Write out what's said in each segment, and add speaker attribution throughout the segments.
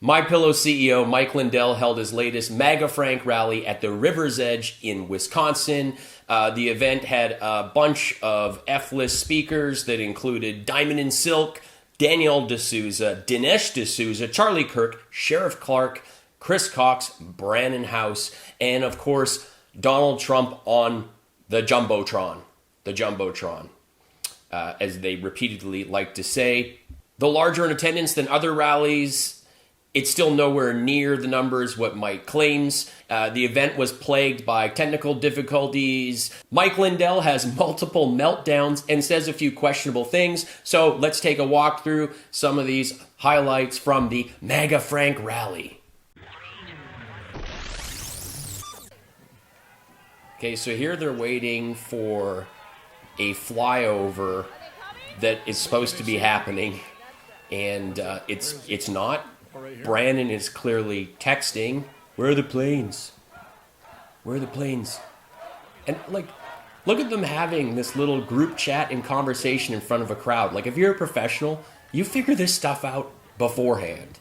Speaker 1: MyPillow CEO Mike Lindell held his latest Maga Frank Rally at the River's Edge in Wisconsin. The event had a bunch of F-list speakers that included Diamond and Silk, Danielle D'Souza, Dinesh D'Souza, Charlie Kirk, Sheriff Clark, Chris Cox, Brannon House, and of course, Donald Trump on the Jumbotron. The Jumbotron, as they repeatedly like to say. Though larger in attendance than other rallies, it's still nowhere near the numbers what Mike claims. The event was plagued by technical difficulties. Mike Lindell has multiple meltdowns and says a few questionable things. So let's take a walk through some of these highlights from the Maga Frank Rally. Okay, so here they're waiting for a flyover that is supposed to be happening, and it's not. Brannon is clearly texting, "Where are the planes? Where are the planes?" And look at them having this little group chat and conversation in front of a crowd. Like, if you're a professional, you figure this stuff out beforehand.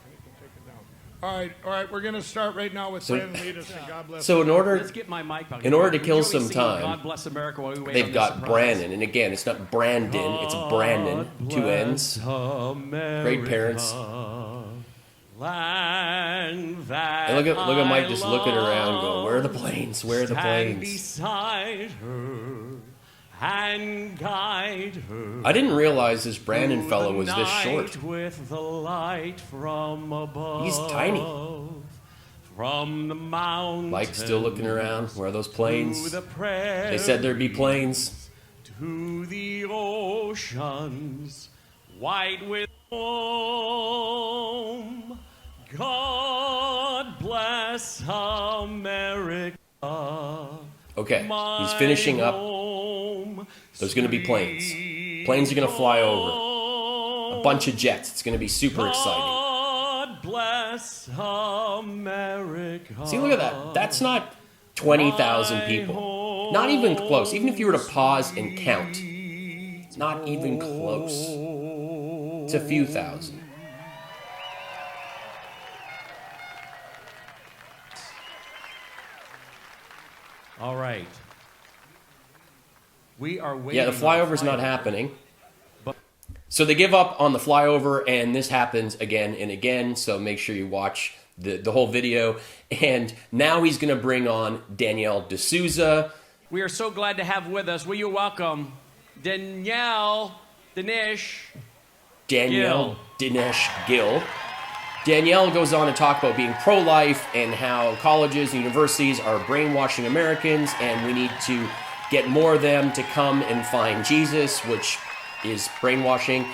Speaker 2: All right, we're going to start right now with Brandon Leadus, and God bless.
Speaker 1: So in order to kill some
Speaker 3: God
Speaker 1: time,
Speaker 3: bless America while we wait
Speaker 1: they've
Speaker 3: on
Speaker 1: got
Speaker 3: this
Speaker 1: Brannon, and again, it's not Brandon, it's Brandon, two N's. Great parents.
Speaker 3: And
Speaker 1: look at Mike just looking around, going, "Where are the planes? Where are the planes?"
Speaker 3: Beside her and guide her.
Speaker 1: I didn't realize this Brandon fellow was this short.
Speaker 3: With the light from above.
Speaker 1: He's tiny.
Speaker 3: From the mountain.
Speaker 1: Mike's still looking around. Where are those planes? They said there'd be planes.
Speaker 3: To the oceans, white with foam. God bless America.
Speaker 1: Okay, he's finishing up. There's going to be planes. Planes are going to fly over. A bunch of jets. It's going to be super exciting.
Speaker 3: God bless America.
Speaker 1: See, look at that. That's not 20,000 people. Not even close. Even if you were to pause and count, it's not even close. It's a few thousand.
Speaker 3: All right. We are waiting.
Speaker 1: Yeah, the flyover's not happening. So they give up on the flyover, and this happens again and again, so make sure you watch the whole video. And now he's going to bring on Danielle D'Souza.
Speaker 3: We are so glad to have with us. Will you welcome Danielle Dinesh
Speaker 1: Gill. Danielle goes on to talk about being pro-life and how colleges and universities are brainwashing Americans, and we need to get more of them to come and find Jesus, which is brainwashing.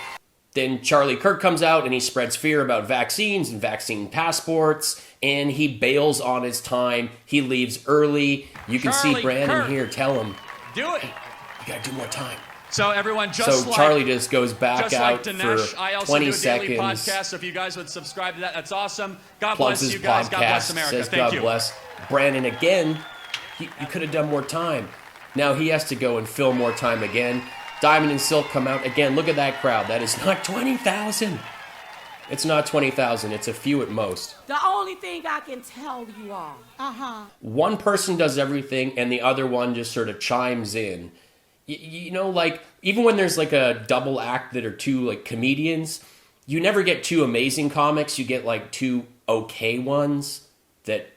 Speaker 1: Then Charlie Kirk comes out and he spreads fear about vaccines and vaccine passports, and he bails on his time. He leaves early. You can see Brandon here tell him,
Speaker 3: "Do it.
Speaker 1: Hey, you gotta do more time."
Speaker 3: So everyone,
Speaker 1: Charlie just goes back out
Speaker 3: Dinesh,
Speaker 1: for
Speaker 3: I also
Speaker 1: 20
Speaker 3: do a daily
Speaker 1: seconds.
Speaker 3: podcast, so if you guys would subscribe to that, that's awesome. God
Speaker 1: Plugs
Speaker 3: bless
Speaker 1: his
Speaker 3: you guys.
Speaker 1: podcast,
Speaker 3: God bless America.
Speaker 1: says
Speaker 3: Thank
Speaker 1: God
Speaker 3: you.
Speaker 1: bless. Brandon again, you could have done more time. Now he has to go and fill more time again. Diamond and Silk come out again. Look at that crowd. That is not 20,000. It's not 20,000. It's a few at most.
Speaker 4: The only thing I can tell you all.
Speaker 1: One person does everything and the other one just sort of chimes in. You know, like, even when there's like a double act that are two like comedians, you never get two amazing comics. You get like two okay ones that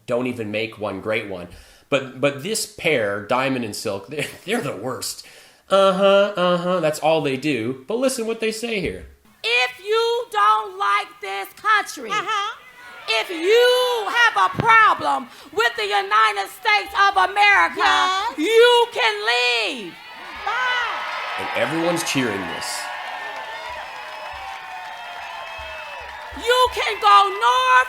Speaker 1: don't even make one great one. But this pair, Diamond and Silk, they're the worst. That's all they do. But listen what they say here.
Speaker 4: If you don't like this country, if you have a problem with the United States of America, you can leave. Bye.
Speaker 1: And everyone's cheering this.
Speaker 4: You can go north,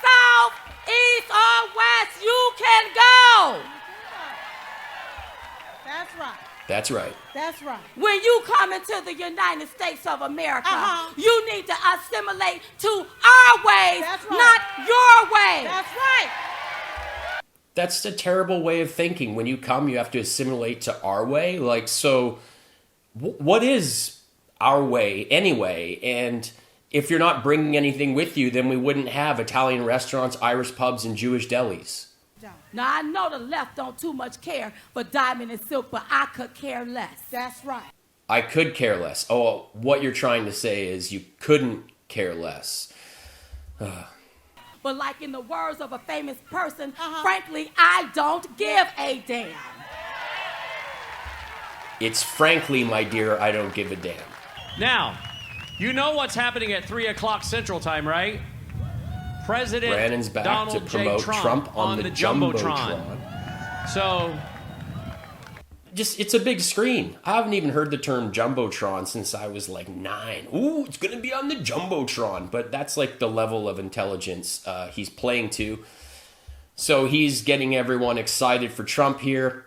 Speaker 4: south, east, or west. You can go.
Speaker 5: That's right.
Speaker 1: That's right.
Speaker 5: That's right.
Speaker 4: When you come into the United States of America, you need to assimilate to our ways, not your ways.
Speaker 5: That's right.
Speaker 1: That's a terrible way of thinking. When you come, you have to assimilate to our way. Like, so what is our way anyway? And If you're not bringing anything with you, then we wouldn't have Italian restaurants, Irish pubs, and Jewish delis.
Speaker 4: Now, I know the left don't too much care for diamond and silk, but I could care less.
Speaker 5: That's right.
Speaker 1: I could care less. Oh, what you're trying to say is you couldn't care less.
Speaker 4: But like in the words of a famous person, frankly, I don't give a damn.
Speaker 1: It's frankly, my dear, I don't give a damn.
Speaker 3: Now, you know what's happening at 3 o'clock Central Time, right? President
Speaker 1: Brannon's back
Speaker 3: Donald
Speaker 1: to promote
Speaker 3: J.
Speaker 1: Trump on the Jumbotron.
Speaker 3: So,
Speaker 1: It's a big screen. I haven't even heard the term Jumbotron since I was like 9. Ooh, it's going to be on the Jumbotron. But that's like the level of intelligence he's playing to. So he's getting everyone excited for Trump here.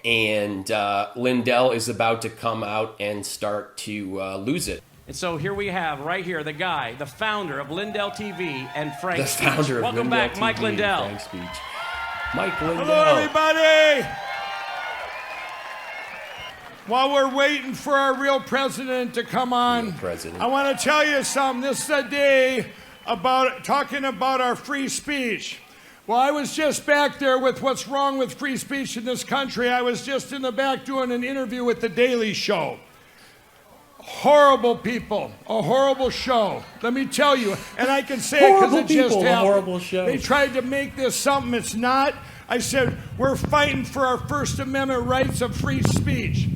Speaker 1: And Lindell is about to come out and start to lose it.
Speaker 3: and so here we have, right here, the guy, the founder of Lindell TV and Frank
Speaker 1: The
Speaker 3: Speech.
Speaker 1: founder of
Speaker 3: Welcome
Speaker 1: Lindell
Speaker 3: back,
Speaker 1: TV
Speaker 3: Mike Lindell.
Speaker 1: and Frank Speech. Mike Lindell.
Speaker 2: Hello, everybody. While we're waiting for our real president to come on, I want to tell you something. This is a day about talking about our free speech. Well, I was just back there with what's wrong with free speech in this country. I was just in the back doing an interview with The Daily Show. Horrible people, a horrible show. Let me tell you, and I can say it because it just happened.
Speaker 1: A horrible show.
Speaker 2: They tried to make this something it's not. I said, we're fighting for our First Amendment rights of free speech.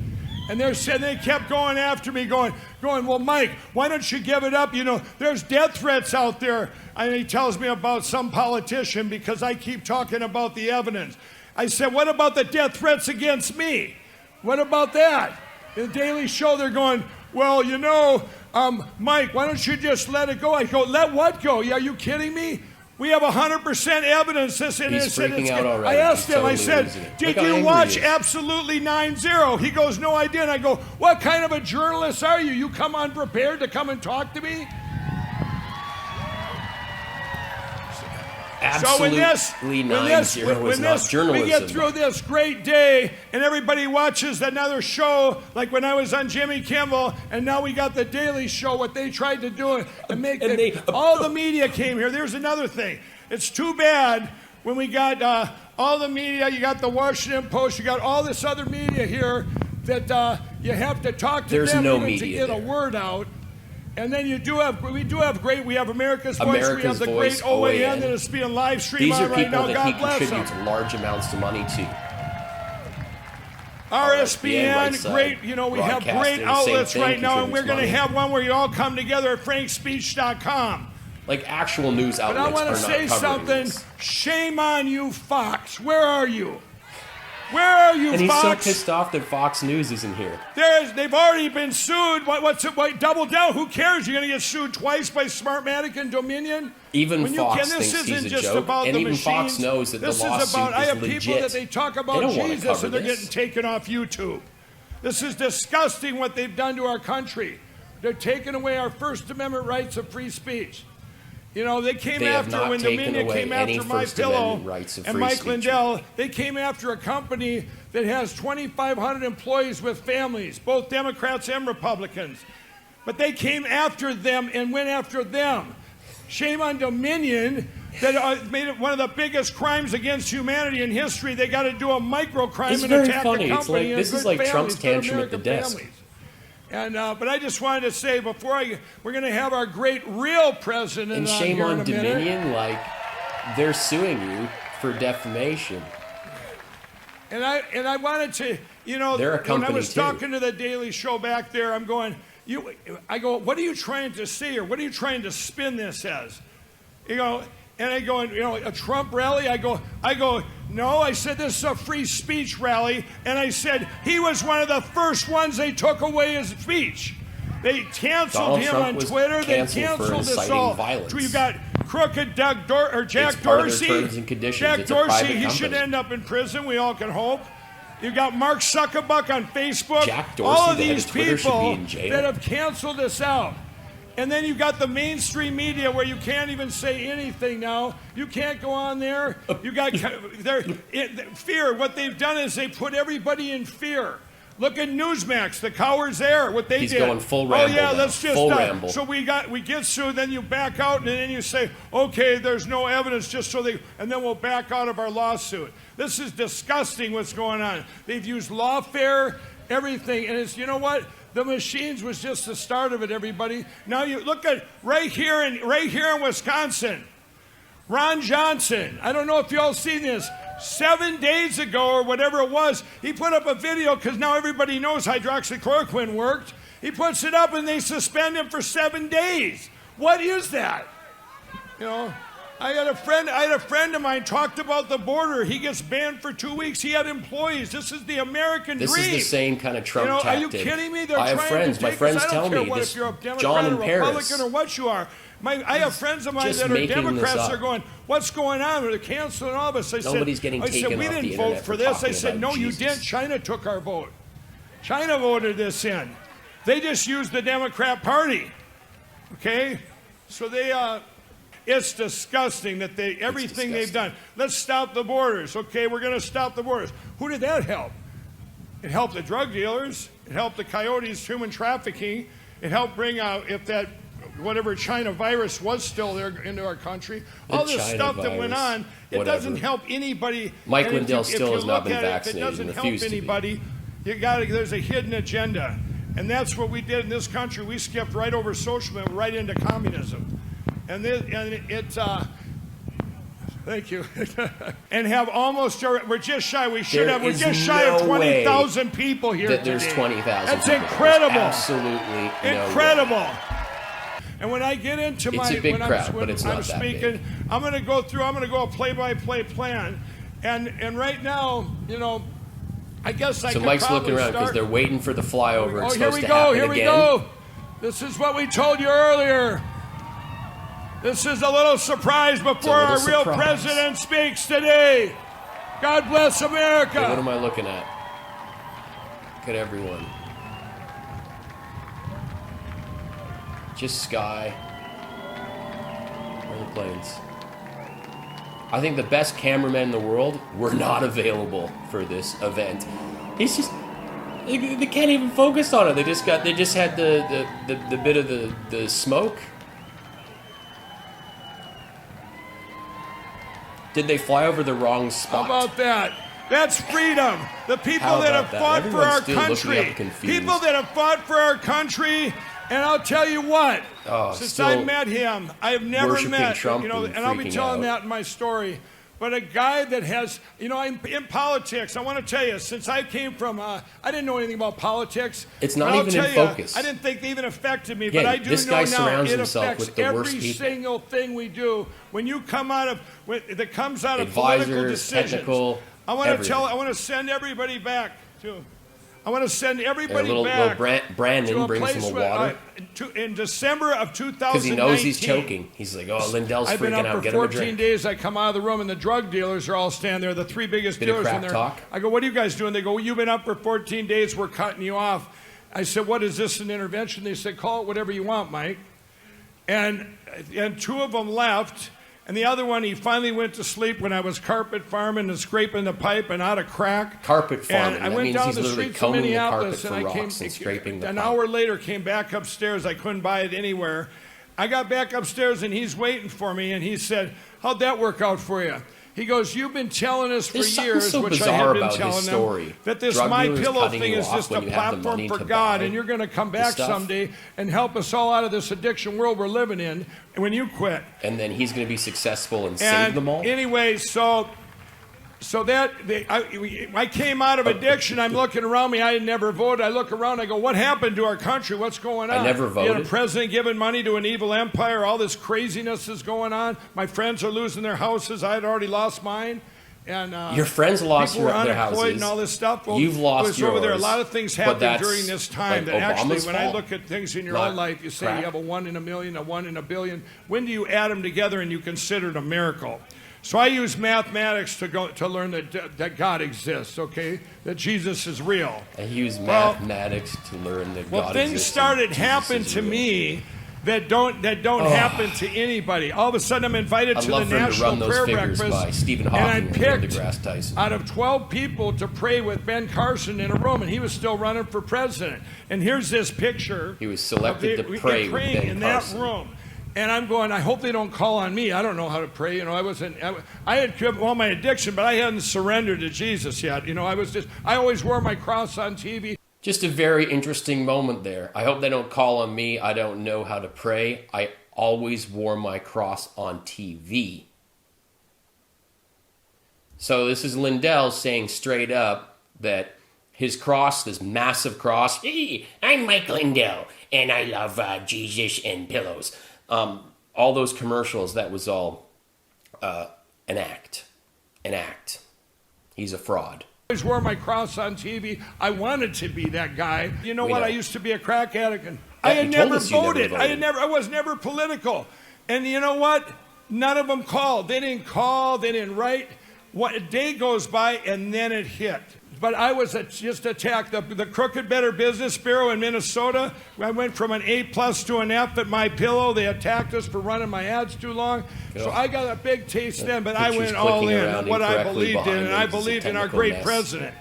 Speaker 2: And they kept going after me, going, well, Mike, why don't you give it up? You know, there's death threats out there. And he tells me about some politician because I keep talking about the evidence. I said, what about the death threats against me? What about that? In the Daily Show, they're going, well, you know, Mike, why don't you just let it go? I go, let what go? Are you kidding me? We have 100% evidence.
Speaker 1: He's freaking out already.
Speaker 2: I asked him,
Speaker 1: totally
Speaker 2: I said, did you watch Absolutely 9-0? He goes, no, I didn't. I go, what kind of a journalist are you? You come unprepared to come and talk to me?
Speaker 1: Absolutely 9-0 is not journalism.
Speaker 2: We get through this great day, and everybody watches another show, like when I was on Jimmy Kimmel, and now we got the Daily Show, what they tried to do and make all the media came here. There's another thing. It's too bad when we got all the media, you got the Washington Post, you got all this other media here that you have to talk to them to get a word out. And then we do have America's Voice, we have the great OAN that is being live streamed on right now. God bless them.
Speaker 1: These are people that he contributes large amounts of money to.
Speaker 2: RSBN, great, you know, we have great outlets right now, and we're going to have one where you all come together at frankspeech.com.
Speaker 1: Like actual news outlets.
Speaker 2: But I want to say something. Shame on you, Fox. Where are you? Where are you,
Speaker 1: and
Speaker 2: Fox?
Speaker 1: And he's so pissed off that Fox News isn't here.
Speaker 2: They've already been sued. Double down. Who cares? You're going to get sued twice by Smartmatic and Dominion?
Speaker 1: Even Fox thinks he's a joke. And even Fox knows that the lawsuit is legit.
Speaker 2: I have people that they talk about Jesus and they're getting taken off YouTube. This is disgusting what they've done to our country. They're taking away our First Amendment rights of free speech. You know, they came after, when Dominion came after MyPillow and Mike Lindell, they came after a company that has 2,500 employees with families, both Democrats and Republicans. But they came after them and went after them. Shame on Dominion that made it one of the biggest crimes against humanity in history. They got to do a microcrime and attack the company.
Speaker 1: It's like, this is like Trump's tantrum at the desk.
Speaker 2: Families. And but I just wanted to say we're going to have our great real president.
Speaker 1: And shame on Dominion, like they're suing you for defamation.
Speaker 2: And I wanted to, you know, when I was talking to the Daily Show back there, I'm going, I go, what are you trying to say, or what are you trying to spin this as? You know, and I go, you know, a Trump rally. I go, no. I said this is a free speech rally, and I said he was one of the first ones they took away his speech. They canceled him on Twitter. They canceled us all. You got crooked Jack Dorsey. Jack Dorsey, he should end up in prison. We all can hope. You got Mark Zuckerberg on Facebook.
Speaker 1: Jack Dorsey,
Speaker 2: all of these people that have canceled us out. And then you got the mainstream media where you can't even say anything now. You can't go on there. You got fear. What they've done is they put everybody in fear. Look at Newsmax, the cowards there, what they did.
Speaker 1: He's going full ramble.
Speaker 2: Oh yeah,
Speaker 1: now.
Speaker 2: let's just
Speaker 1: full ramble.
Speaker 2: So we get sued, then you back out, and then you say, okay, there's no evidence, just so and then we'll back out of our lawsuit. This is disgusting. What's going on? They've used lawfare, everything, and it's, you know what? The machines was just the start of it, everybody. Now you look at right here in Wisconsin, Ron Johnson. I don't know if you all seen this. 7 days ago or whatever it was, he put up a video because now everybody knows hydroxychloroquine worked. He puts it up and they suspend him for 7 days. What is that? You know, I had a friend of mine talked about the border. He gets banned for 2 weeks. He had employees. This is the American dream.
Speaker 1: This is the same kind of Trump tactic.
Speaker 2: Are you kidding me?
Speaker 1: I have friends. My friends tell me this.
Speaker 2: If you're a Democrat
Speaker 1: John in
Speaker 2: or
Speaker 1: Paris.
Speaker 2: Republican or what you are. I have friends of mine that are Democrats. They're going, what's going on? They're canceling all of us.
Speaker 1: Nobody's getting taken off the internet.
Speaker 2: We didn't vote for this. I said, no, you didn't. China took our vote. China voted this in. They just used the Democrat Party. Okay? So it's disgusting that everything they've done. Let's stop the borders. Okay, we're going to stop the borders. Who did that help? It helped the drug dealers. It helped the coyotes, human trafficking. It helped bring out, if that whatever China virus was still there into our country. All this stuff that went on, it doesn't help anybody.
Speaker 1: Mike Lindell still has not been vaccinated.
Speaker 2: If it doesn't help anybody, there's a hidden agenda. And that's what we did in this country. We skipped right over socialism, right into communism. Thank you. And have almost, we're just shy, we're just shy of 20,000 people here today.
Speaker 1: There's 20,000
Speaker 2: That's
Speaker 1: people.
Speaker 2: incredible.
Speaker 1: There's absolutely
Speaker 2: incredible.
Speaker 1: No way.
Speaker 2: And when I get into
Speaker 1: it's a big crowd, but it's not
Speaker 2: I'm speaking,
Speaker 1: big.
Speaker 2: I'm going to go a play-by-play plan. And right now, you know, I guess I
Speaker 1: So
Speaker 2: could
Speaker 1: Mike's
Speaker 2: probably
Speaker 1: looking around because they're waiting for the flyover. It's
Speaker 2: here
Speaker 1: supposed
Speaker 2: we
Speaker 1: to
Speaker 2: go,
Speaker 1: happen
Speaker 2: here we
Speaker 1: again.
Speaker 2: go. This is what we told you earlier. This is a little surprise before our real president speaks today. God bless America.
Speaker 1: Okay, what am I looking at? Look at everyone. Just sky. Where are the planes? I think the best cameramen in the world were not available for this event. He's just... They can't even focus on it. They just had the bit of the smoke. Did they fly over the wrong spot?
Speaker 2: How about that? That's freedom. The people that have fought for our country. People that have fought for our country. And I'll tell you what. Since I met him, I have never met
Speaker 1: Trump,
Speaker 2: and I'll be telling that in my story. But a guy that has, I'm in politics. I want to tell you, since I came from, I didn't know anything about politics.
Speaker 1: It's not even in focus.
Speaker 2: I didn't think they even affected me,
Speaker 1: Again,
Speaker 2: but I do
Speaker 1: this
Speaker 2: know
Speaker 1: guy
Speaker 2: now
Speaker 1: surrounds
Speaker 2: it
Speaker 1: himself
Speaker 2: affects
Speaker 1: with the worst
Speaker 2: every
Speaker 1: people.
Speaker 2: single thing we do. When you come out of, that comes out of
Speaker 1: Advisors,
Speaker 2: political decisions.
Speaker 1: technical,
Speaker 2: I want to send everybody back to. I want to send everybody
Speaker 1: back. Brandon
Speaker 2: to
Speaker 1: brings him a water.
Speaker 2: In December of 2019.
Speaker 1: Because he knows he's choking. He's like, oh, Lindell's freaking out.
Speaker 2: I've been up
Speaker 1: Get
Speaker 2: for
Speaker 1: him a drink.
Speaker 2: 14 days. I come out of the room and the drug dealers are all standing there. The three biggest dealers in there.
Speaker 1: Talk.
Speaker 2: I go, what are you guys doing? They go, well, you've been up for 14 days. We're cutting you off. I said, what is this, an intervention? They said, call it whatever you want, Mike. And two of them left. And the other one, he finally went to sleep when I was carpet farming and scraping the pipe and out of crack.
Speaker 1: Carpet farming.
Speaker 2: And I went down the streets of Minneapolis and I came.
Speaker 1: And
Speaker 2: an hour later, came back upstairs. I couldn't buy it anywhere. I got back upstairs and he's waiting for me. And he said, "How'd that work out for you?" He goes, "You've been telling us for years, which I have been telling them, that this MyPillow thing is just a platform for God, and you're going to come back someday and help us all out of this addiction world we're living in when you quit."
Speaker 1: And then he's going to be successful and save them all?
Speaker 2: Anyway, I came out of addiction. I'm looking around me. I had never voted. I look around. I go, what happened to our country? What's going on?
Speaker 1: I never voted.
Speaker 2: You had a president giving money to an evil empire. All this craziness is going on. My friends are losing their houses. I had already lost mine. And
Speaker 1: your friends lost
Speaker 2: their houses. People were unemployed and
Speaker 1: all
Speaker 2: this stuff.
Speaker 1: Well, you've lost yours.
Speaker 2: Over there. A lot of things happened during this time
Speaker 1: like
Speaker 2: that actually,
Speaker 1: Obama's
Speaker 2: when
Speaker 1: fault.
Speaker 2: I look at things in your own life, you say you have a 1 in a million, a 1 in a billion. When do you add them together and you consider it a miracle? So I use mathematics to learn that God exists, okay? That Jesus is real.
Speaker 1: I use mathematics to learn that God exists.
Speaker 2: Well, things started happening to me that don't happen to anybody. All of a sudden, I'm invited to the National Prayer Breakfast,
Speaker 1: by Stephen Hawking,
Speaker 2: and I'm picked
Speaker 1: deGrasse Tyson.
Speaker 2: out of 12 people to pray with Ben Carson in a room, and he was still running for president. And here's this picture.
Speaker 1: He was selected to pray with Ben
Speaker 2: in
Speaker 1: Carson.
Speaker 2: that room. And I'm going, I hope they don't call on me. I don't know how to pray. You know, I had cured all my addiction, but I hadn't surrendered to Jesus yet. You know, I always wore my cross on TV.
Speaker 1: Just a very interesting moment there. I hope they don't call on me. I don't know how to pray. I always wore my cross on TV. So this is Lindell saying straight up that his cross, this massive cross, hey, I'm Mike Lindell, and I love Jesus and pillows. All those commercials, that was all an act. An act. He's a fraud.
Speaker 2: I always wore my cross on TV. I wanted to be that guy. You know what? I used to be a crack addict, and I had never voted. I was never political. And you know what? None of them called. They didn't call. They didn't write. A day goes by, and then it hit. But I was just attacked. The Crooked Better Business Bureau in Minnesota, I went from an A+ to an F at MyPillow. They attacked us for running my ads too long. Cool. So I got a big taste then, but I went all in on what I believed in, and I believed in our great president.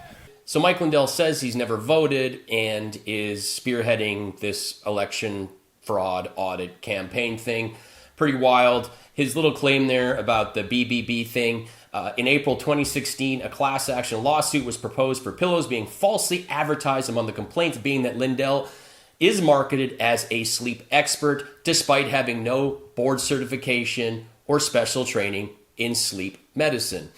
Speaker 1: So Mike Lindell says he's never voted and is spearheading this election fraud audit campaign thing. Pretty wild. His little claim there about the BBB thing. In April 2016, a class action lawsuit was proposed for pillows being falsely advertised, among the complaints being that Lindell is marketed as a sleep expert despite having no board certification or special training in sleep medicine.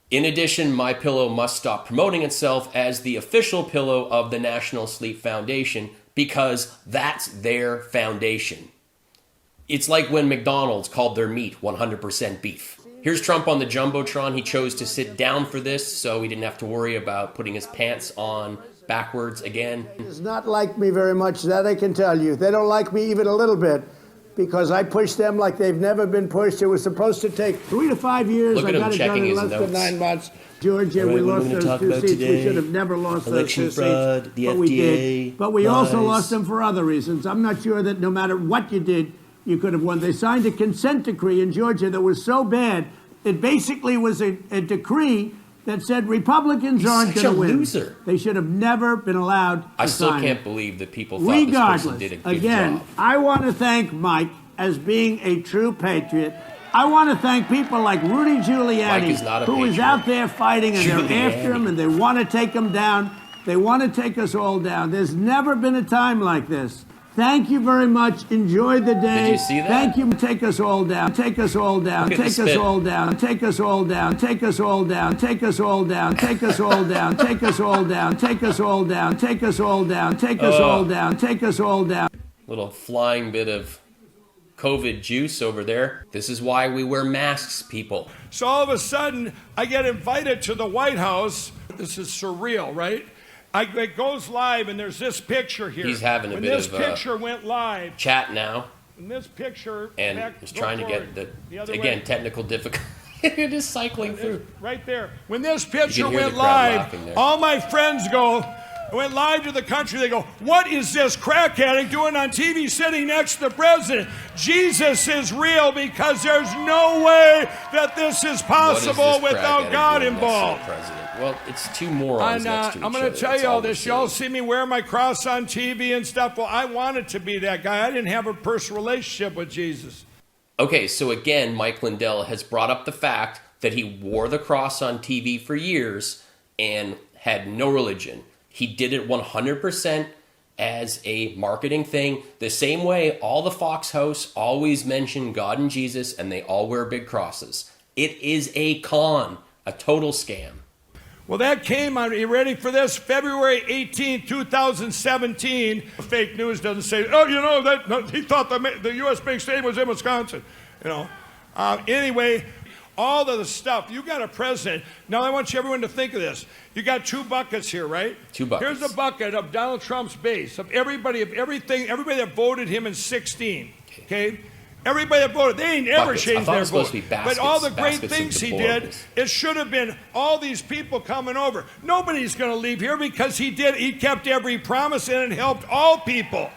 Speaker 1: In addition, MyPillow must stop promoting itself as the official pillow of the National Sleep Foundation because that's their foundation. It's like when McDonald's called their meat 100% beef. Here's Trump on the Jumbotron. He chose to sit down for this, so he didn't have to worry about putting his pants on backwards again.
Speaker 5: He does not like me very much, that I can tell you. They don't like me even a little bit, because I pushed them like they've never been pushed. It was supposed to take 3 to 5 years.
Speaker 1: Look at him checking his
Speaker 5: less
Speaker 1: notes.
Speaker 5: than 9 months. Georgia, we lost those 2 seats. We should have never lost those 2
Speaker 1: fraud,
Speaker 5: seats.
Speaker 1: the
Speaker 5: but
Speaker 1: FDA,
Speaker 5: we did. But we also
Speaker 1: lies.
Speaker 5: lost them for other reasons. I'm not sure that no matter what you did, you could have won. They signed a consent decree in Georgia that was so bad. It basically was a decree that said Republicans aren't going to win.
Speaker 1: Loser.
Speaker 5: They should have never been allowed to
Speaker 1: I still
Speaker 5: sign
Speaker 1: can't
Speaker 5: it.
Speaker 1: believe that people thought this person did a good job.
Speaker 5: I want to thank Mike as being a true patriot. I want to thank people like Rudy Giuliani, who is out there fighting, and they're after him, and they want to take him down. They want to take us all down. There's never been a time like this. Thank you very much. Enjoy the day.
Speaker 1: Did you see that?
Speaker 5: Thank you. Take us all down. Take us all down. Take us all down. Take us all down. Take us all down. Take us all down. Take us all down. Take us all down. Take us all down. Take us all down. Take us all down. Take us all down.
Speaker 1: Little flying bit of COVID juice over there. This is why we wear masks, people.
Speaker 2: So all of a sudden, I get invited to the White House. This is surreal, right? It goes live, and there's this picture here.
Speaker 1: He's having a
Speaker 2: when
Speaker 1: bit
Speaker 2: this
Speaker 1: of
Speaker 2: picture went live.
Speaker 1: Chat now.
Speaker 2: And this picture.
Speaker 1: And he's trying to get the technical difficulty. It is cycling through.
Speaker 2: Right there. When this picture went live, all my friends went live to the country. They go, what is this crack addict doing on TV sitting next to the president? Jesus is real, because there's no way that this is possible without God involved.
Speaker 1: Well, it's two morons next to each other.
Speaker 2: I'm going to tell you all this. Y'all see me wear my cross on TV and stuff. Well, I wanted to be that guy. I didn't have a personal relationship with Jesus.
Speaker 1: Okay, so again, Mike Lindell has brought up the fact that he wore the cross on TV for years and had no religion. He did it 100% as a marketing thing. The same way all the Fox hosts always mention God and Jesus, and they all wear big crosses. It is a con, a total scam.
Speaker 2: Well, that came on, are you ready for this? February 18, 2017. Fake news doesn't say, oh, you know, he thought the U.S. Bank Stadium was in Wisconsin. You know. Anyway, all of the stuff. You got a president. Now, I want everyone to think of this. You got 2 buckets here, right?
Speaker 1: 2 buckets.
Speaker 2: Here's a bucket of Donald Trump's base, of everybody, of everything, everybody that voted him in 16. Okay? Everybody that voted, they ain't ever changed their vote. But all the great things he did, it should have been all these people coming over. Nobody's going to leave here because he kept every promise, and it helped all people.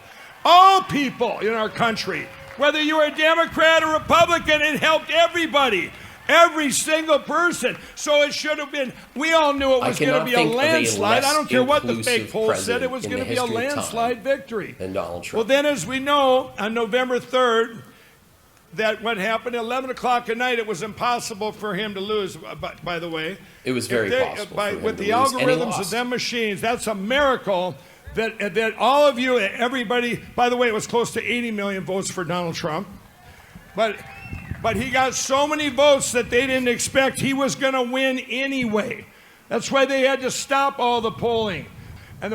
Speaker 2: All people in our country. Whether you were a Democrat or Republican, it helped everybody. Every single person. So it should have been, we all knew it was going to be a landslide. I don't care what the fake poll said, it was going to be a landslide victory.
Speaker 1: And Donald Trump.
Speaker 2: Well, then as we know, on November 3rd, that what happened at 11 o'clock at night, it was impossible for him to lose, by the way.
Speaker 1: It was very possible for him
Speaker 2: with
Speaker 1: to
Speaker 2: the
Speaker 1: lose,
Speaker 2: algorithms of them machines, that's a miracle that all of you, everybody, by the way, it was close to 80 million votes for Donald Trump. But he got so many votes that they didn't expect he was going to win anyway. That's why they had to stop all the polling. And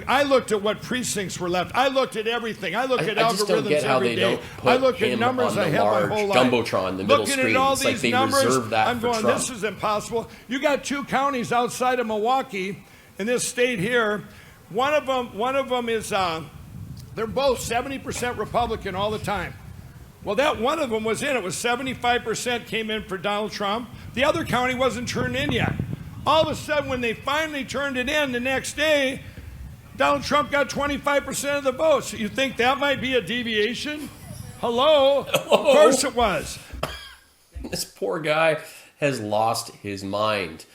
Speaker 2: I looked at what precincts were left. I looked at everything. I look at algorithms every day. I look at numbers I have my whole life.
Speaker 1: Jumbotron in the middle screen.
Speaker 2: Looking at all
Speaker 1: it's
Speaker 2: these
Speaker 1: like they
Speaker 2: numbers,
Speaker 1: reserved that
Speaker 2: I'm
Speaker 1: for
Speaker 2: going,
Speaker 1: Trump.
Speaker 2: this is impossible. You got 2 counties outside of Milwaukee in this state here. One of them is, they're both 70% Republican all the time. Well, that one of them was in. It was 75% came in for Donald Trump. The other county wasn't turned in yet. All of a sudden, when they finally turned it in the next day, Donald Trump got 25% of the votes. You think that might be a deviation? Hello? Of course it was.
Speaker 1: This poor guy has lost his mind.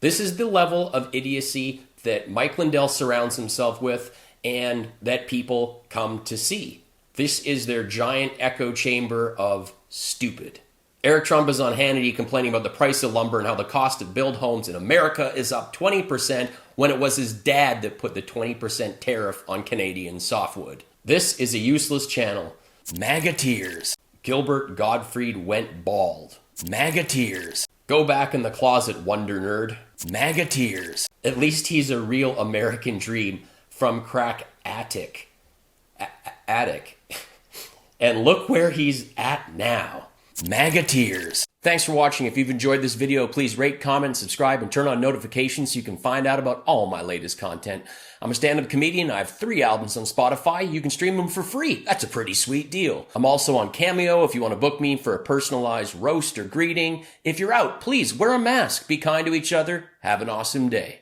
Speaker 1: This is the level of idiocy that Mike Lindell surrounds himself with and that people come to see. This is their giant echo chamber of stupid. Eric Trump is on Hannity complaining about the price of lumber and how the cost to build homes in America is up 20% when it was his dad that put the 20% tariff on Canadian softwood. This is a useless channel. MAGA tears. Gilbert Gottfried went bald. MAGA tears. Go back in the closet, Wonder Nerd. MAGA tears. At least he's a real American dream from crack attic. And look where he's at now. MAGA tears. Thanks for watching. If you've enjoyed this video, please rate, comment, subscribe, and turn on notifications so you can find out about all my latest content. I'm a stand-up comedian. I have 3 albums on Spotify. You can stream them for free. That's a pretty sweet deal. I'm also on Cameo if you want to book me for a personalized roast or greeting. If you're out, please wear a mask, be kind to each other, have an awesome day.